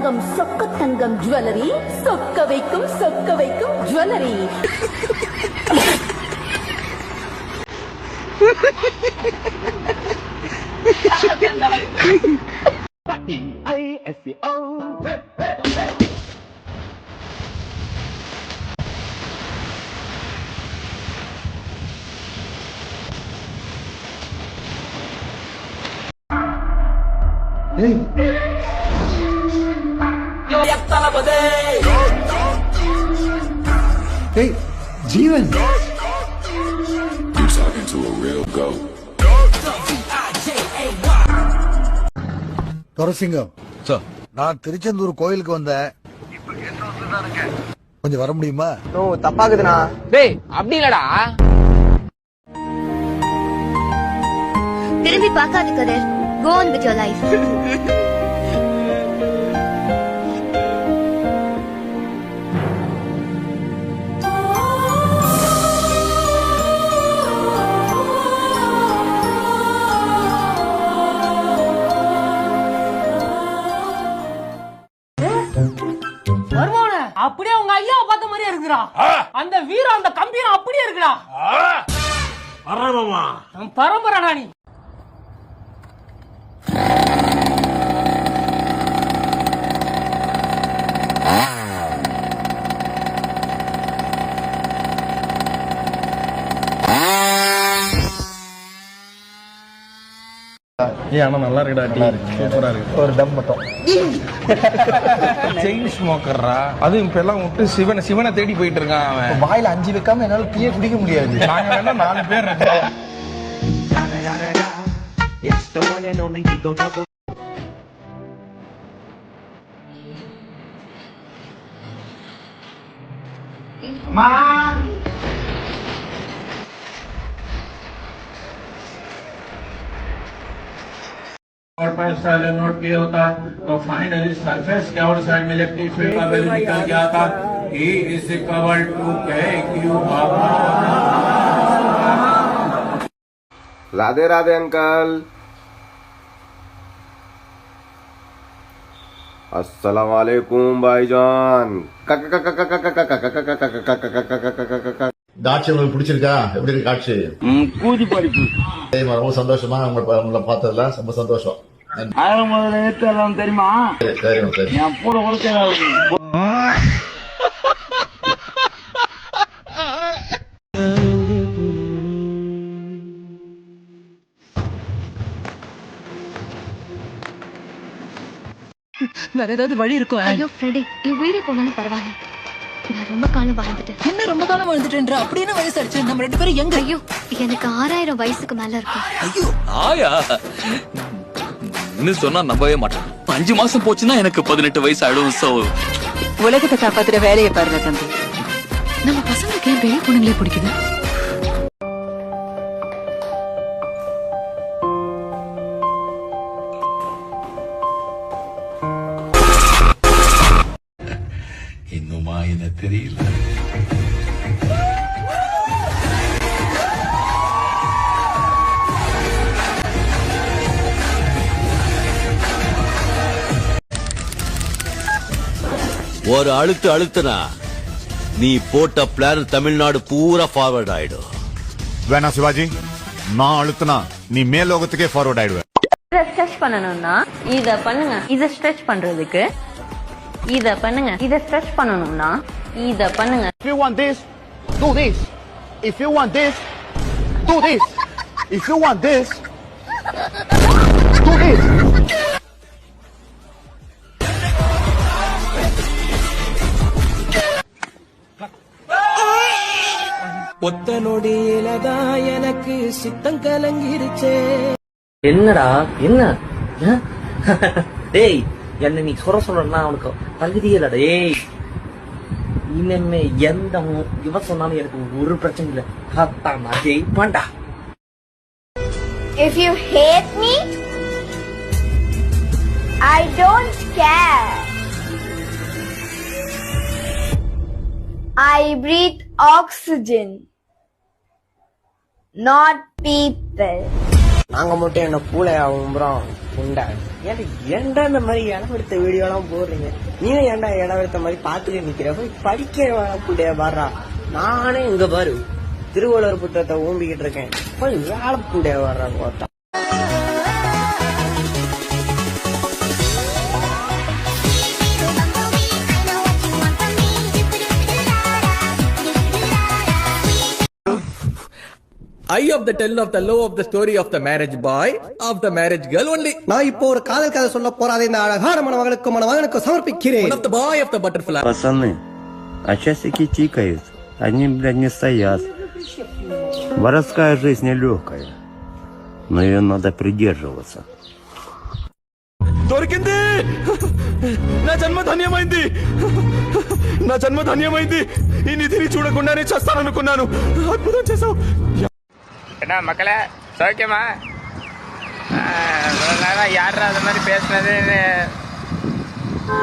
தங்கம் சொக்க தங்கம் ஜுவல்லரி, சொக்க வைக்கும் jewellery. Hey, Jeevan. You're talking to a real goat. Durasingam sir, நான் திருச்செந்தூர் கோயிலுக்கு வந்தேன். கொஞ்சம் வர முடியுமா? நோ தப்பாக்குதுண்ணா. டேய் அப்படி இல்லடா. திரும்பி பார்க்காத கதர். Go on with your life. அப்படியே உங்க ஐயாவை பார்த்த மாதிரியே இருக்குடா. அந்த வீரம் அந்த கம்பீரம் அப்படியே இருக்குடா. பரம்பரடா நீ. ஆனா நல்லா இருக்குடா, சூப்பரா இருக்கு. ஒரு டம் மட்டும். செயின் ஸ்மோக்கர்ரா, அது இப்ப எல்லாம் விட்டு சிவனை தேடி போயிட்டு இருக்கான் அவன். வாயில 5 வைக்காம என்னால டீயே குடிக்க முடியாது. நாங்க வேணா 4 பேர் இருக்கோம். और पैसा नोट किया होता तो फाइनली सरफेस के और साइड में इलेक्ट्रिक फील्ड का वैल्यू निकल गया था. E is equal to KQ Baba. Radhe Radhe uncle. अस्सलाम वालेकुम भाईजान. காட்சி உங்களுக்கு பிடிச்சிருக்கா? எப்படி இருக்கு காட்சி? கூதி படிப்பு ரொம்ப சந்தோஷமா உங்களை பார்த்ததுல ரொம்ப சந்தோஷம். முதல்ல தெரியுமா? சரி சரி. என் கூட கொடுக்க வேற ஏதாவது வழி இருக்கும்? ஐயோ ஃப்ரெடி, நீ உயிரே போனாலும் பரவாயில்ல. நான் ரொம்ப காலம் வாழ்ந்துட்டேன். என்ன ரொம்ப காலம் வாழ்ந்துட்டேன்றா? அப்படி என்ன வயசாச்சு? நம்ம 2 பேரும் எங்க? ஐயோ, எனக்கு 6000 வயசுக்கு மேல இருக்கும். ஐயோ ஆயா இன்னும் சொன்னா நம்பவே மாட்டேன். 5 மாசம் போச்சுன்னா எனக்கு 18 வயசு ஆயிடும். சோ உலகத்தை காப்பாத்துற வேலையை பாருங்க தம்பி. நம்ம பசங்களுக்கு ஏன் பெரிய பொண்ணுங்களே பிடிக்குது? இன்னுமா என்ன தெரியல. ஒரு அழுத்துனா நீ போட்ட பிளான் தமிழ்நாடு பூரா ஃபார்வர்ட் ஆயிடும். வேணா சிவாஜி, நான் அழுத்தினா நீ மேலோகத்துக்கே ஃபார்வர்ட் ஆயிடுவேன். ஸ்ட்ரெச் பண்ணணும்னா இத பண்ணுங்க. இத ஸ்ட்ரெச் பண்றதுக்கு இத பண்ணுங்க. இத ஸ்ட்ரெச் பண்ணணும்னா இத பண்ணுங்க. If you want this, do this. If you want this, do this. If you want this, do this. ஒத்த நொடியிலதான் எனக்கு சித்தம் கலங்கிருச்சே. என்னடா என்ன? டேய், என்ன நீ சொல்றா அவனுக்கு தகுதியே இல்லடா. ஏய், இனிமே எந்த இவன் சொன்னாலும் எனக்கு ஒரு பிரச்சனை இல்ல. நான் ஜெயிப்பான்டா. If you hate me, I don't care. I breathe oxygen, not people. நாங்க மட்டும் என்ன பூளையாகும் ப்ரோ உண்டா ஏன்டா இந்த மாதிரி இடம் எடுத்த வீடியோ எல்லாம் போடுறீங்க? நீங்க ஏன்டா இடம் எடுத்த மாதிரி பாத்துட்டு நிக்கிற? போய் படிக்கிற புள்ளைய பாடுறா. நானே இங்க பாரு திருவள்ளுவர் புத்தகத்தை ஊம்பிக்கிட்டு இருக்கேன். போய் வேலை புள்ளைய வர்றாங்க quota. I of the tell of the low of the story of the marriage boy, of the marriage girl only. நான் இப்போ ஒரு காதல் கதை சொல்ல போறாதே இந்த அழகான மணமகளுக்கும் மணமகனுக்கும் சமர்ப்பிக்கிறேன். One of the boy of the butterfly. Пацаны, а часики тикают. Они, блядь, не стоят. Воровская жизнь нелегкая, но ее надо придерживаться. దొరికింది నా జన్మ ధన్యమైంది నా జన్మ ధన్యమైంది ఈ నిధిని చూడకుండానే చేస్తాననుకున్నాను అద్భుతం చేసావు என்ன மக்களே சௌக்கியமா? யாரா அது மாதிரி பேசுனது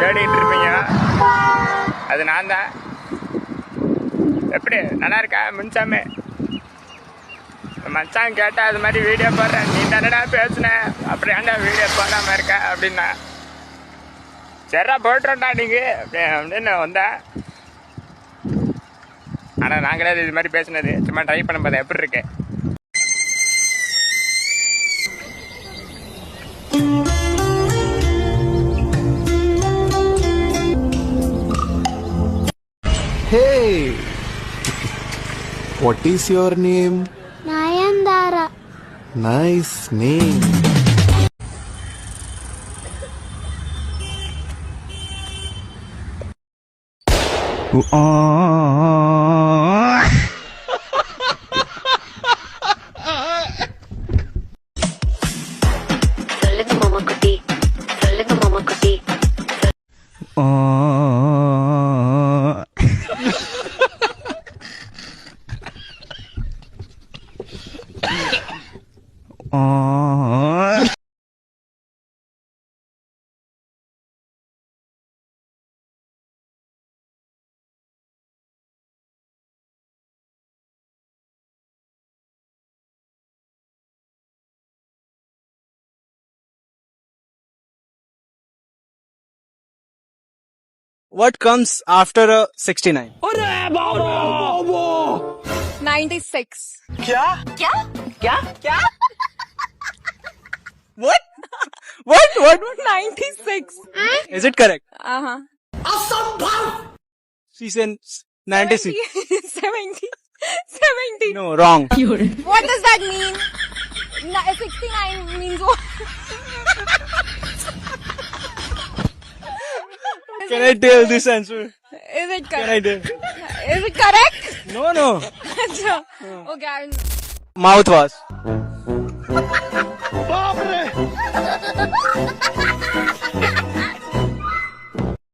தேடிட்டு இருப்பீங்க. அது நான் தான். எப்படி நல்லா இருக்கா முன்சாமே? மச்சான் கேட்டா அது மாதிரி வீடியோ போடுறேன், நீ தானடா பேசுன, அப்புறம் ஏன்டா வீடியோ போடாம இருக்க அப்படின்னா, சரிடா போட்டுறோம்டா நீங்க அப்படின்னு வந்தேன். ஆனா நாங்களே இது மாதிரி பேசுனது சும்மா ட்ரை பண்ண போது எப்படி இருக்கு? Hey, what is your name? Nayandara. Nice name. சொல்லுங்க மாமா குட்டி, சொல்லுங்க மாமா குட்டி. What comes after a 69? 96. What? 96. Is it correct? Uh-huh. She said 96. 70. No, wrong. What does that mean? 69 means what? Can I tell this answer? Is it Can I correct? tell? Is it correct? No. Okay. Mouthwash.